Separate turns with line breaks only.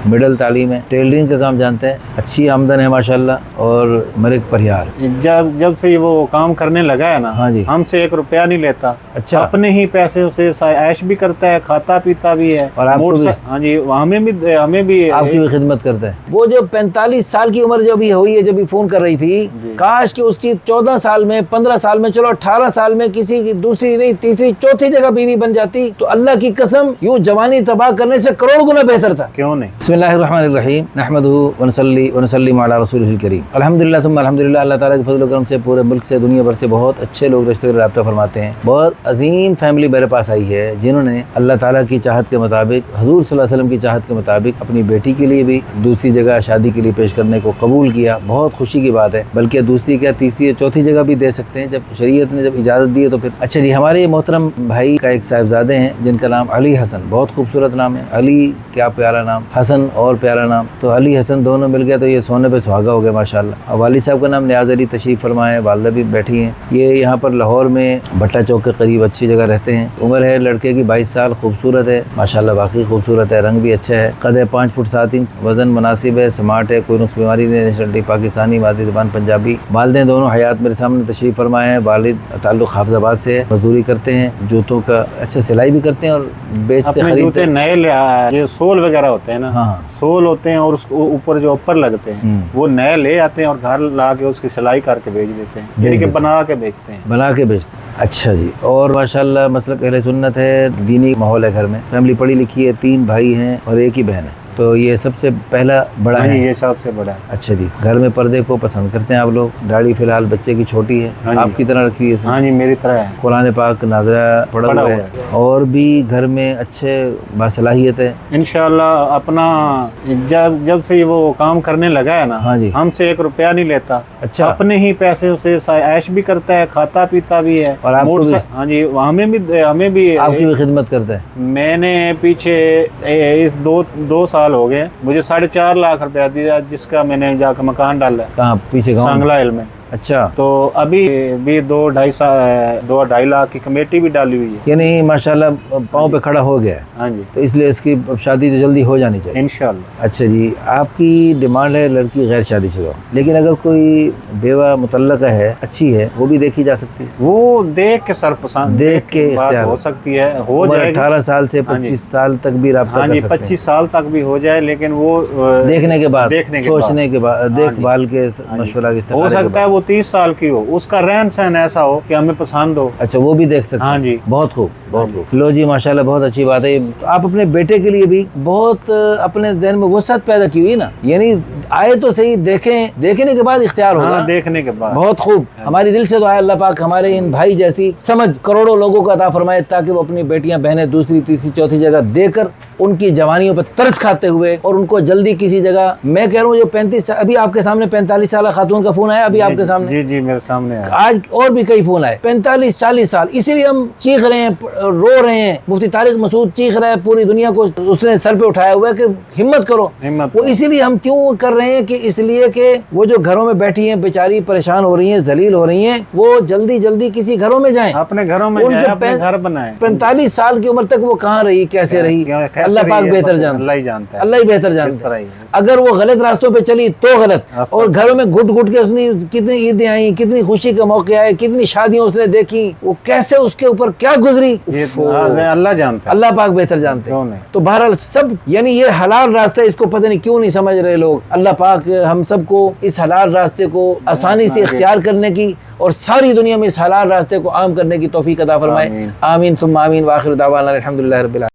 Middle तालीम है, tailoring का काम जानते हैं, अच्छी आमदन है माशाल्लाह और मलिक परिहार।
जब से वो काम करने लगा है ना,
हाँ जी,
हमसे 1 रुपया नहीं लेता।
अच्छा,
अपने ही पैसे से ऐश भी करता है, खाता पीता भी है।
और आपको भी?
हाँ जी, हमें भी
आपकी भी खिदमत करता है। वो जो 45 साल की उम्र जो भी हुई है, जब भी फोन कर रही थी, काश कि उसकी 14 साल में, 15 साल में, चलो 18 साल में किसी की दूसरी नहीं तीसरी चौथी जगह बीवी बन जाती तो अल्लाह की कसम यूं जवानी तबाह करने से करोड़ गुना बेहतर था।
क्यों नहीं।
बिस्मिल्लाहिर्रहमानिर्रहीम, नहमदुहु व नसल्लिमु अला रसूलिहिल करीम। अल्हम्दुलिल्लाह सुम्मा अल्हम्दुलिल्लाह। अल्लाह ताला के फजल व करम से पूरे मुल्क से, दुनिया भर से बहुत अच्छे लोग रिश्ते का राब्ता फरमाते हैं। बहुत अजीम फैमिली मेरे पास आई है जिन्होंने अल्लाह ताला की चाहत के मुताबिक, हुजूर सल्लल्लाहु अलैहि वसल्लम की चाहत के मुताबिक अपनी बेटी के लिए भी दूसरी जगह शादी के लिए पेश करने को कबूल किया। बहुत खुशी की बात है, बल्कि दूसरी क्या तीसरी या चौथी जगह भी दे सकते हैं, जब शरीयत ने जब इजाज़त दी है तो फिर। अच्छा जी, हमारे मोहतरम भाई का एक साहिबजादे हैं जिनका नाम अली हसन, बहुत खूबसूरत नाम है। अली क्या प्यारा नाम, हसन और प्यारा नाम। तो अली हसन दोनों मिल गया तो ये सोने पे सुहागा हो गया माशाल्लाह। और वालिद साहब का नाम नियाज़ अली तशरीफ़ फरमाए, वालदा भी बैठी हैं। ये यहाँ पर लाहौर में भट्टा चौक के करीब अच्छी जगह रहते हैं। उम्र है लड़के की 22 साल, खूबसूरत है माशाल्लाह, बाकी खूबसूरत है, रंग भी अच्छा है, कद है 5 फुट 7 इंच, वजन मुनासिब है, स्मार्ट है, कोई नुक्स बीमारी नहीं, नेशनलिटी पाकिस्तानी, मादरी ज़बान पंजाबी। वालिदैन दोनों हयात मेरे सामने तशरीफ़ फरमाए हैं। वालिद ताल्लुक़ हाफिज़ाबाद से है, मजदूरी करते हैं, जूतों का अच्छा सिलाई भी करते हैं और बेचते खरीदते हैं।
नए जो सोल वगैरह होते हैं ना, हाँ, सोल होते हैं और उसके ऊपर जो ऊपर लगते हैं वो नए ले आते हैं और घर ला के उसकी सिलाई करके बेच देते हैं, यानी कि बना के बेचते हैं,
बना के बेचते हैं। अच्छा जी, और माशाल्लाह मसलक अहले सुन्नत है, दीनी माहौल है घर में, फैमिली पढ़ी लिखी है, 3 भाई हैं और एक ही बहन है। तो ये सबसे पहला बड़ा है,
ये सबसे बड़ा है।
अच्छा जी, घर में पर्दे को पसंद करते हैं आप लोग। दाढ़ी फिलहाल बच्चे की छोटी है, आपकी तरह रखी है?
हाँ जी, मेरी तरह है।
कुरान पाक नाज़रा पढ़ा हुआ है और भी घर में अच्छे बासलाहियत है
इंशाअल्लाह। अपना जब से वो काम करने लगा है ना,
हाँ जी,
हमसे 1 रुपया नहीं लेता।
अच्छा,
अपने ही पैसे से ऐश भी करता है, खाता पीता भी है।
और आपको भी?
हाँ जी, हमें भी
आपकी भी खिदमत करता है।
मैंने पीछे इस 2 साल हो गए, मुझे 4.5 लाख रुपया दिया, जिसका मैंने जाकर मकान डाला।
कहाँ पीछे?
सांगला हिल में।
अच्छा,
तो अभी भी 2-2.5 लाख की कमेटी भी डाली हुई है,
यानी माशाल्लाह पाँव पे खड़ा हो गया है।
हाँ जी,
तो इसलिए इसकी शादी तो जल्दी हो जानी चाहिए
इंशाल्लाह।
अच्छा जी, आपकी डिमांड है लड़की गैर शादीशुदा, लेकिन अगर कोई बेवा मुतल्लका है, अच्छी है, वो भी देखी जा सकती है?
वो देख के सरपसंद
देख के
बात हो सकती है, हो जाए
18 साल से 25 साल तक भी राब्ता
हाँ
कर
जी,
सकते हैं।
25 साल तक भी हो जाए, लेकिन वो
देखने के बाद, सोचने के बाद, देखभाल के मशवरा के
हो सकता है वो 30 साल की हो, उसका रहन सहन ऐसा हो कि हमें पसंद हो।
अच्छा, वो भी देख सकते हैं।
हाँ जी,
बहुत खूब, बहुत खूब। लो जी, माशाल्लाह बहुत अच्छी बात है। आप अपने बेटे के लिए भी बहुत अपने दिल में वसअत पैदा की हुई ना, यानी आए तो सही, देखें, देखने के बाद इख्तियार होगा।
हाँ, देखने के बाद।
बहुत खूब, हमारी दिल से दुआ है अल्लाह पाक हमारे इन भाई जैसी समझ करोड़ों लोगों को अता फरमाए, ताकि वो अपनी बेटियां बहनें दूसरी तीसरी चौथी जगह देकर उनकी जवानियों पर तरस खाते हुए और उनको जल्दी किसी जगह, मैं कह रहा हूँ जो 35, अभी आपके सामने 45 साल खातून का फोन आया अभी आपके सामने?
जी जी, मेरे सामने है।
आज और भी कई फोन आए, 45-40 साल। इसीलिए हम चीख रहे हैं, रो रहे हैं। मुफ्ती तारिक मसूद चीख रहा है, पूरी दुनिया को उसने सर पे उठाया हुआ है कि हिम्मत करो, हिम्मत। वो इसीलिए हम क्यों कर रहे हैं कि इसलिए कि वो जो घरों में बैठी हैं बेचारी, परेशान हो रही हैं, जलील हो रही हैं, वो जल्दी जल्दी किसी घरों में जाएं,
अपने घरों में जाएं, अपने घर बनाएं।
45 साल की उम्र तक वो कहाँ रही, कैसे रही, अल्लाह पाक बेहतर जानता है,
अल्लाह ही जानता है,
अल्लाह ही बेहतर जानता है। अगर वो गलत रास्तों पे चली तो गलत, और घरों में घुट घुट के उसने कितनी ईदें आई, कितनी खुशी के मौके आए, कितनी शादियां उसने देखी, वो कैसे उसके ऊपर क्या गुजरी,
अल्लाह जानता है,
अल्लाह पाक बेहतर जानते हैं। तो बहरहाल सब, यानी ये हलाल रास्ता, इसको पता नहीं क्यों नहीं समझ रहे लोग। अल्लाह पाक हम सबको इस हलाल रास्ते को आसानी से इख्तियार करने की और सारी दुनिया में इस हलाल रास्ते को आम करने की तौफीक अता फरमाए। आमीन सुम्मा आमीन। व आखिर दावाना अल्हम्दुलिल्लाहि रब्बिल आलमीन।